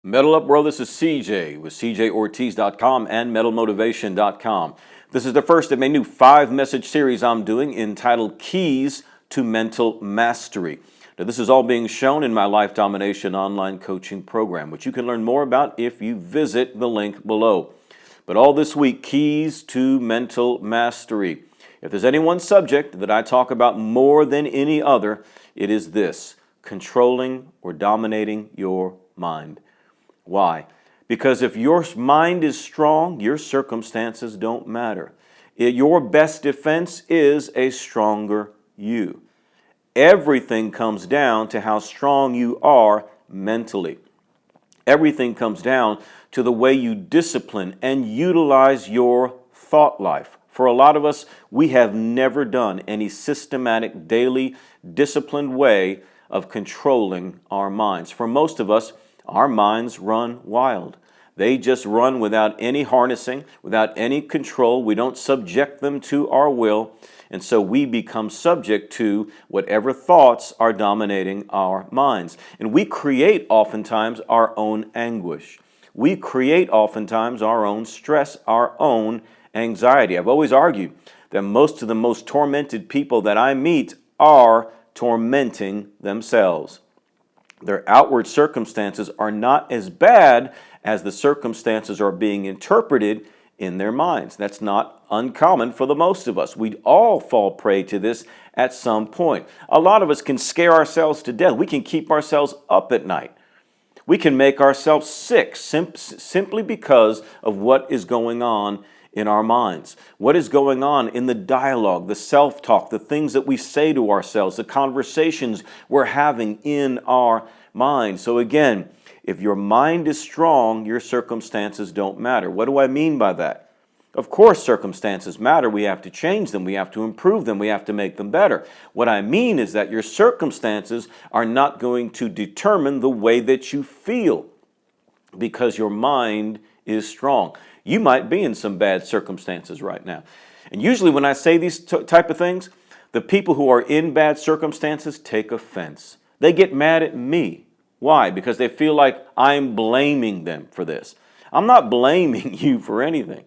Metal Up Bro, this is CJ with CJOrtiz.com and MetalMotivation.com. This is the first of a new 5-message series I'm doing entitled Keys to Mental Mastery. Now, this is all being shown in my Life Domination online coaching program, which you can learn more about if you visit the link below. But all this week, Keys to Mental Mastery. If there's any one subject that I talk about more than any other, it is this: controlling or dominating your mind. Why? Because if your mind is strong, your circumstances don't matter. Your best defense is a stronger you. Everything comes down to how strong you are mentally. Everything comes down to the way you discipline and utilize your thought life. For a lot of us, we have never done any systematic, daily, disciplined way of controlling our minds. For most of us, our minds run wild. They just run without any harnessing, without any control. We don't subject them to our will. And so we become subject to whatever thoughts are dominating our minds. And we create oftentimes our own anguish. We create oftentimes our own stress, our own anxiety. I've always argued that most of the most tormented people that I meet are tormenting themselves. Their outward circumstances are not as bad as the circumstances are being interpreted in their minds. That's not uncommon for the most of us. We all fall prey to this at some point. A lot of us can scare ourselves to death. We can keep ourselves up at night. We can make ourselves sick simply because of what is going on in our minds. What is going on in the dialogue, the self-talk, the things that we say to ourselves, the conversations we're having in our mind. So again, if your mind is strong, your circumstances don't matter. What do I mean by that? Of course, circumstances matter. We have to change them. We have to improve them. We have to make them better. What I mean is that your circumstances are not going to determine the way that you feel because your mind is strong. You might be in some bad circumstances right now. And usually when I say these type of things, the people who are in bad circumstances take offense. They get mad at me. Why? Because they feel like I'm blaming them for this. I'm not blaming you for anything.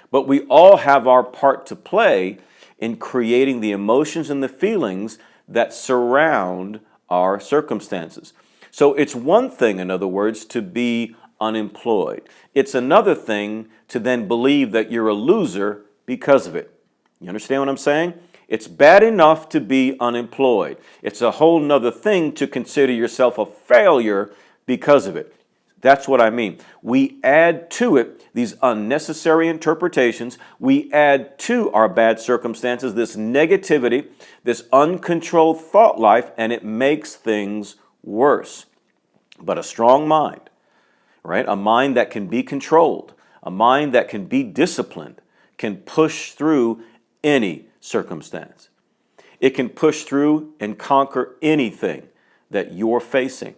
But we all have our part to play in creating the emotions and the feelings that surround our circumstances. So it's one thing, in other words, to be unemployed. It's another thing to then believe that you're a loser because of it. You understand what I'm saying? It's bad enough to be unemployed. It's a whole nother thing to consider yourself a failure because of it. That's what I mean. We add to it these unnecessary interpretations. We add to our bad circumstances this negativity, this uncontrolled thought life, and it makes things worse. But a strong mind, right? A mind that can be controlled, a mind that can be disciplined, can push through any circumstance. It can push through and conquer anything that you're facing.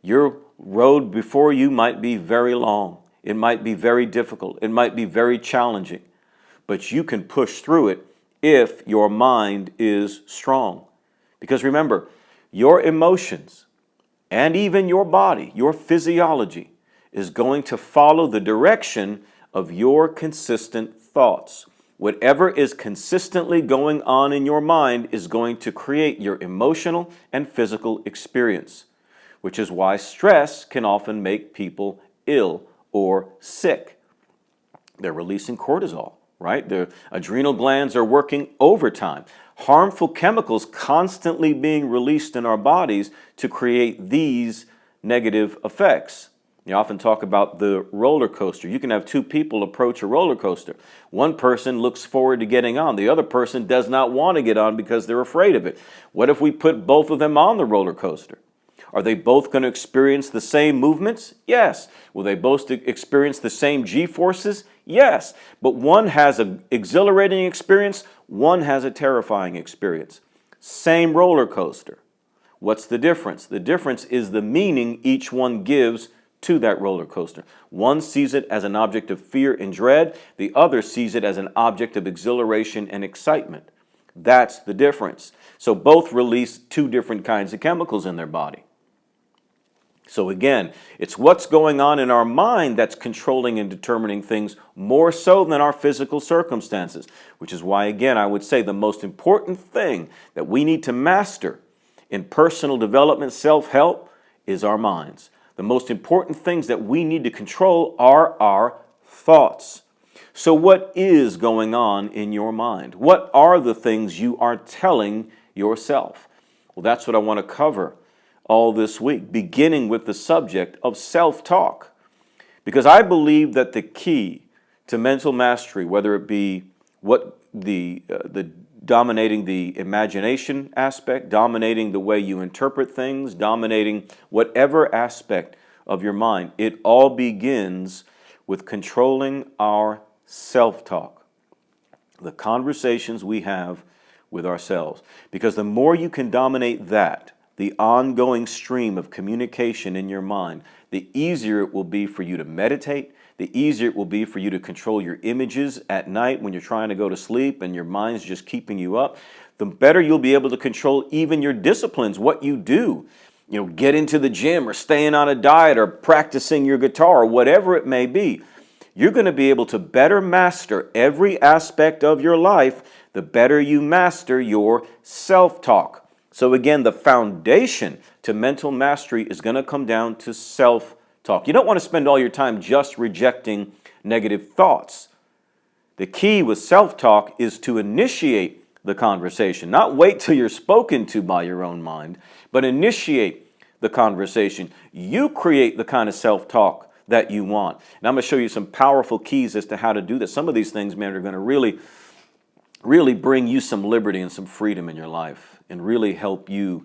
Your road before you might be very long. It might be very difficult. It might be very challenging. But you can push through it if your mind is strong. Because remember, your emotions and even your body, your physiology, is going to follow the direction of your consistent thoughts. Whatever is consistently going on in your mind is going to create your emotional and physical experience, which is why stress can often make people ill or sick. They're releasing cortisol, right? Their adrenal glands are working overtime. Harmful chemicals constantly being released in our bodies to create these negative effects. You often talk about the roller coaster. You can have two people approach a roller coaster. One person looks forward to getting on. The other person does not want to get on because they're afraid of it. What if we put both of them on the roller coaster? Are they both going to experience the same movements? Yes. Will they both experience the same G-forces? Yes. But one has an exhilarating experience, one has a terrifying experience. Same roller coaster. What's the difference? The difference is the meaning each one gives to that roller coaster. One sees it as an object of fear and dread. The other sees it as an object of exhilaration and excitement. That's the difference. So both release two different kinds of chemicals in their body. So again, it's what's going on in our mind that's controlling and determining things more so than our physical circumstances, which is why, again, I would say the most important thing that we need to master in personal development, self-help, is our minds. The most important things that we need to control are our thoughts. So what is going on in your mind? What are the things you are telling yourself? Well, that's what I want to cover all this week, beginning with the subject of self-talk. Because I believe that the key to mental mastery, whether it be what the dominating the imagination aspect, dominating the way you interpret things, dominating whatever aspect of your mind, it all begins with controlling our self-talk, the conversations we have with ourselves. Because the more you can dominate that, the ongoing stream of communication in your mind, the easier it will be for you to meditate, the easier it will be for you to control your images at night when you're trying to go to sleep and your mind's just keeping you up, the better you'll be able to control even your disciplines, what you do. You know, get into the gym or staying on a diet or practicing your guitar or whatever it may be. You're going to be able to better master every aspect of your life the better you master your self-talk. So again, the foundation to mental mastery is going to come down to self-talk. You don't want to spend all your time just rejecting negative thoughts. The key with self-talk is to initiate the conversation, not wait till you're spoken to by your own mind, but initiate the conversation. You create the kind of self-talk that you want. And I'm going to show you some powerful keys as to how to do this. Some of these things, man, are going to really bring you some liberty and some freedom in your life and really help you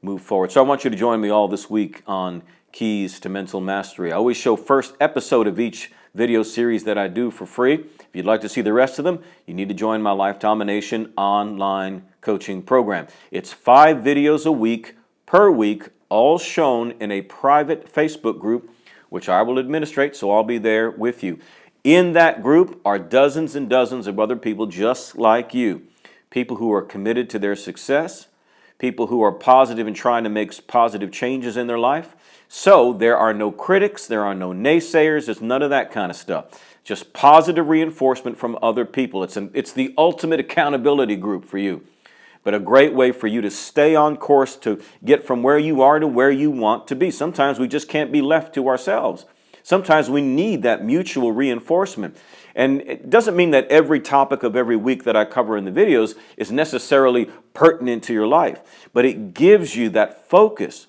move forward. So I want you to join me all this week on Keys to Mental Mastery. I always show first episode of each video series that I do for free. If you'd like to see the rest of them, you need to join my Life Domination online coaching program. It's 5 videos a week per week, all shown in a private Facebook group, which I will administrate, so I'll be there with you. In that group are dozens and dozens of other people just like you. People who are committed to their success, people who are positive and trying to make positive changes in their life. So there are no critics, there are no naysayers, there's none of that kind of stuff. Just positive reinforcement from other people. It's the ultimate accountability group for you. But a great way for you to stay on course to get from where you are to where you want to be. Sometimes we just can't be left to ourselves. Sometimes we need that mutual reinforcement. And it doesn't mean that every topic of every week that I cover in the videos is necessarily pertinent to your life, but it gives you that focus.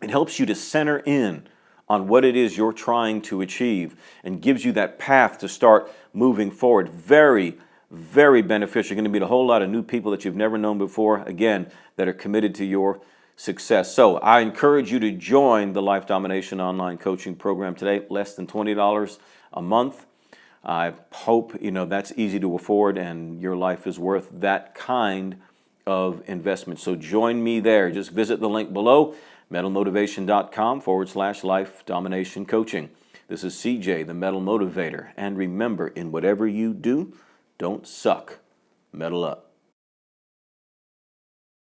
It helps you to center in on what it is you're trying to achieve and gives you that path to start moving forward. Very, very beneficial. You're going to meet a whole lot of new people that you've never known before, again, that are committed to your success. So I encourage you to join the Life Domination online coaching program today, less than $20 a month. I hope that's easy to afford and your life is worth that kind of investment. So join me there. Just visit the link below, mentalmotivation.com/life domination coaching. This is CJ, the Mental Motivator. And remember, in whatever you do, don't suck. Metal up.